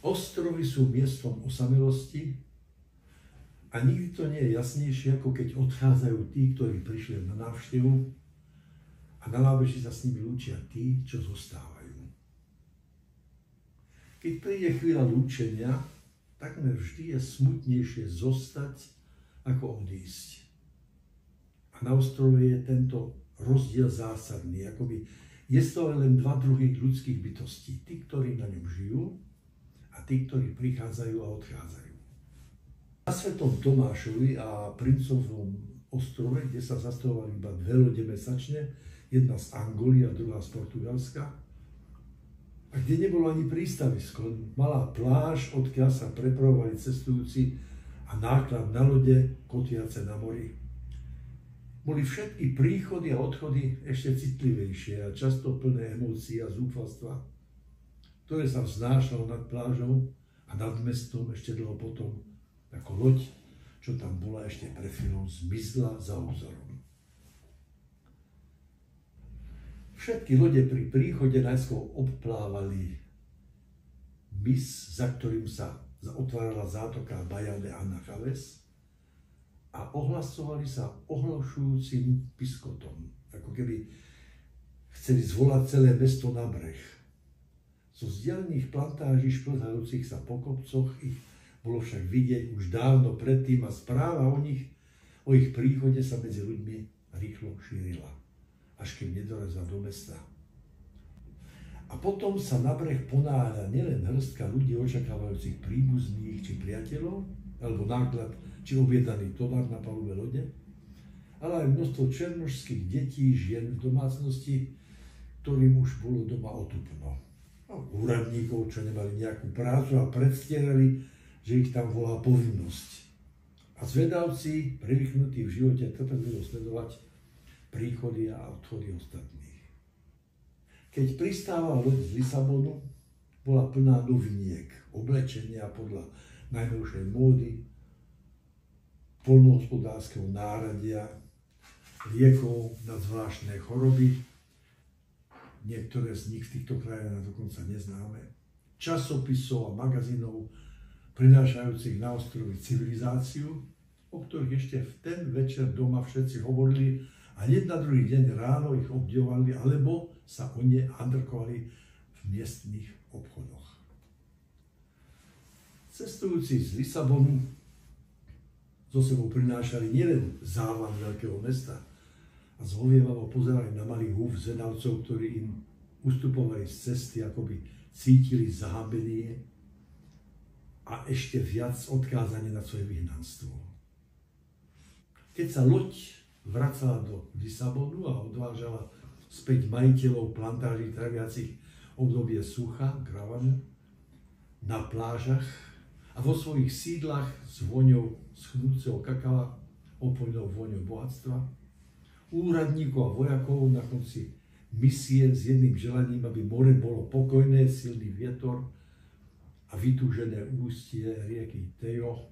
Ostrovy sú miestom osamelosti a nikdy to nie je jasnejšie, ako keď odchádzajú tí, ktorí prišli na návštevu a na nábeží sa s nimi lúčia tí, čo zostávajú. Keď príde chvíľa lúčenia, takmer vždy je smutnejšie zostať, ako odísť. A na ostrove je tento rozdiel zásadný, akoby je to len dva druhy ľudských bytostí. Tí, ktorí na ňom žijú a tí, ktorí prichádzajú a odchádzajú. Na Svetom Tomášovi a Princovom ostrove, kde sa zastavovali iba 2 lode mesačne, jedna z Angoly a druhá z Portugalska, a kde nebolo ani prístavisko, malá pláž, odkiaľ sa prepravovali cestujúci a náklad na lode kotiace na mori. Boli všetky príchody a odchody ešte citlivejšie a často plné emócií a zúfalstva, ktoré sa vznášalo nad plážou a nad mestom ešte dlho potom, ako loď, čo tam bola ešte pre chvíľu, zmizla za obzorom. Všetky lode pri príchode najskôr obplávali mys, za ktorým sa otvárala zátoka Baía de Anacaves a ohlasovali sa ohlušujúcim piskotom, ako keby chceli zvolať celé mesto na breh. Zo vzdialených plantáží šplhajúcich sa po kopcoch ich bolo však vidieť už dávno predtým a správa o ich príchode sa medzi ľuďmi rýchlo šírila, až kým nedorazila do mesta. A potom sa na breh ponáhľa nielen hrstka ľudí očakávajúcich príbuzných či priateľov, alebo náklad či objednaný tovar na palube lode, ale aj množstvo černošských detí, žien v domácnosti, ktorým už bolo doma otupno. Úradníkov, čo nemali nejakú prácu a predstierali, že ich tam volá povinnosť. A zvedavci, privyknutí v živote trpezlivo sledovať príchody a odchody ostatných. Keď pristávala loď z Lisabonu, bola plná noviniek, oblečenia podľa najnovšej módy, poľnohospodárskeho náradia, liekov na zvláštne choroby, niektoré z nich v týchto krajinách dokonca neznáme, časopisov a magazínov prinášajúcich na ostrovy civilizáciu, o ktorých ešte v ten večer doma všetci hovorili a hneď na druhý deň ráno ich obdivovali alebo sa o ne handrkovali v miestnych obchodoch. Cestujúci z Lisabonu so sebou prinášali nielen závan veľkého mesta a zhovievavo pozerali na malý húf zvedavcov, ktorí im ustupovali z cesty, ako by cítili zahambenie a ešte viac odkázanie na svoje vyhnanstvo. Keď sa loď vracala do Lisabonu a odvážala späť majiteľov plantáží traviacich obdobie sucha, gravanu, na plážach a vo svojich sídlach s vôňou schnúceho kakava, opojnou vôňou bohatstva, úradníkov a vojakov na konci misie s jedným želaním, aby more bolo pokojné, silný vietor a vytúžené ústie rieky Tejo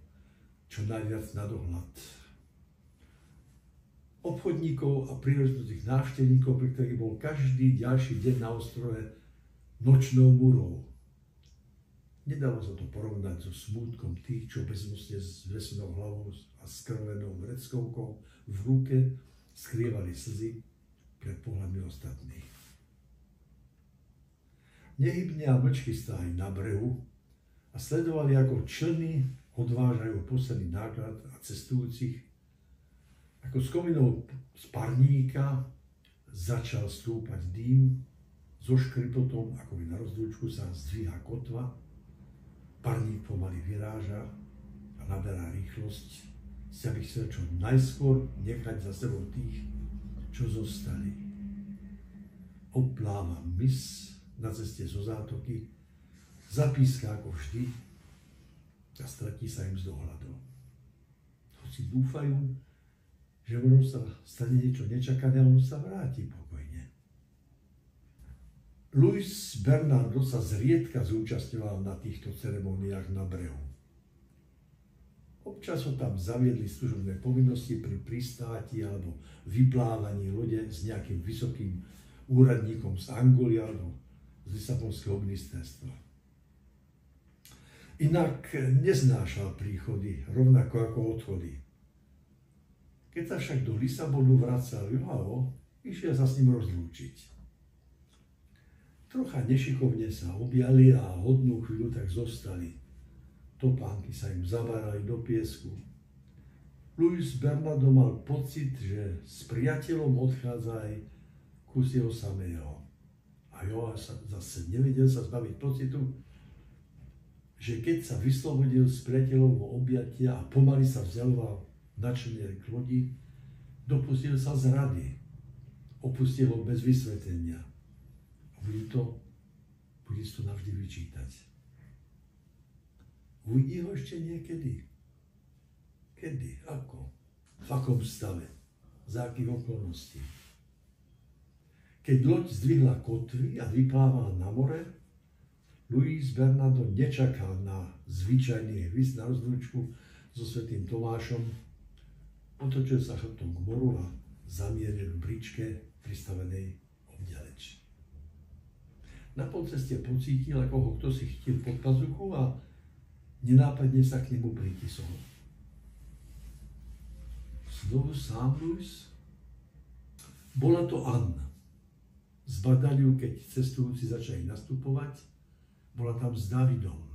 čo najviac na dohľad. Obchodníkov a príležitých návštevníkov, pri ktorých bol každý ďalší deň na ostrove nočnou múrou. Nedalo sa to porovnať so smútkom tých, čo bezmocne s vesenou hlavou a skrvenou vreckovkou v ruke skrývali slzy pred pohľadmi ostatných. Nehybne a mlčky stáli na brehu a sledovali, ako člny odvážajú posledný náklad a cestujúcich. Ako z kominov z parníka začal stúpať dým, so škripotom, ako by na rozlúčku sa zdvíha kotva, parník pomaly vyráža a naberá rýchlosť, aby chcel čo najskôr nechať za sebou tých, čo zostali. Opláva mys na ceste zo zátoky, zapíska ako vždy a stratí sa im z dohľadu. Hoci dúfajú, že možno sa stane niečo nečakané a on sa vráti pokojne. Luis Bernardo sa zriedka zúčastňoval na týchto ceremoniách na brehu. Občas ho tam zaviedli služobné povinnosti pri pristáti alebo vyplávaní lode s nejakým vysokým úradníkom z Angoly alebo z Lisabonského ministerstva. Inak neznášal príchody, rovnako ako odchody. Keď sa však do Lisabonu vracal Joao, išiel sa s ním rozlúčiť. Trocha nešikovne sa objali a hodnú chvíľu tak zostali. Topánky sa im zavarali do piesku. Luis Bernardo mal pocit, že s priateľom odchádza aj kus jeho samého. A Joao sa zase nevedel sa zbaviť pocitu, že keď sa vyslobodil z priateľovho objatia a pomaly sa vzdialoval načene k lodi, dopustil sa zrady. Opustil ho bez vysvetlenia. A bude to navždy vyčítať. Uvidí ho ešte niekedy? Kedy? Ako? V akom stave? Za akých okolností? Keď loď zdvihla kotvy a vyplávala na more, Luis Bernardo nečakal na zvyčajný hvist na rozlúčku so svätým Tomášom, otočil sa chrbtom k moru a zamieril v bričke pristavenej obďaleč. Na polceste pocítil, ako ho kto si chytil pod pazuchu a nenápadne sa k nemu pritisol. Znovu sám Luis? Bola to Anna. Zbadali ju, keď cestujúci začali nastupovať. Bola tam s Davidom.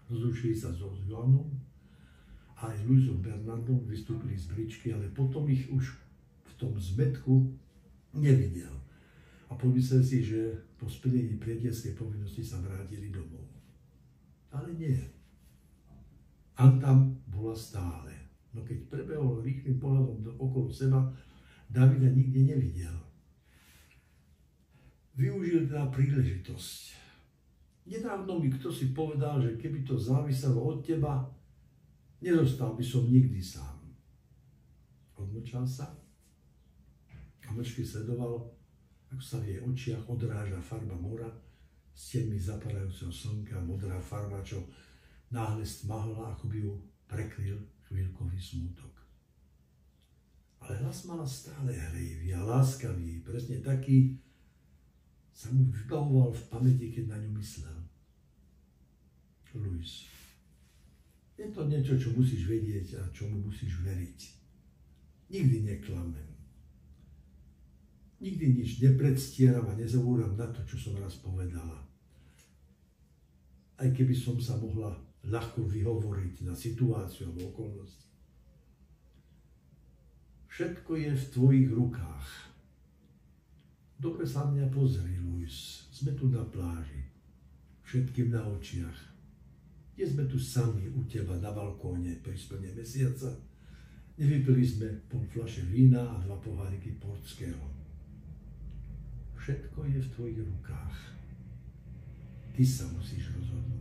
Rozlúčili sa so Joanom a aj Luisom Bernardom vystúpili z bričky, ale potom ich už v tom zmetku nevidel. A pomyslel si, že po splnení priateľskej povinnosti sa vrátili domov. Ale nie. Anna tam bola stále. No keď prebehol rýchlym pohľadom okolo seba, Davida nikde nevidel. Využil teda príležitosť. Nedávno mi kto si povedal, že keby to záviselo od teba, nezostal by som nikdy sám. Odmlčal sa a mlčky sledoval, ako sa v jej očiach odráža farba mora s tieňmi zapadajúceho slnka, modrá farba, čo náhle stmahla, ako by ju prekryl chvíľkový smútok. Ale hlas mala stále hrejivý a láskavý, presne taký sa mu vybavoval v pamäti, keď na ňu myslel. Luis, je to niečo, čo musíš vedieť a čomu musíš veriť. Nikdy neklamem. Nikdy nič nepredstieram a nezabúram na to, čo som raz povedala. Aj keby som sa mohla ľahko vyhovoriť na situáciu alebo okolnosti. Všetko je v tvojich rukách. Dobre sa na mňa pozri, Luis. Sme tu na pláži. Všetkým na očiach. Nie sme tu sami u teba na balkóne pri splne mesiaca. Nevypili sme pol fľaše vína a 2 poháriky portského. Všetko je v tvojich rukách. Ty sa musíš rozhodnúť.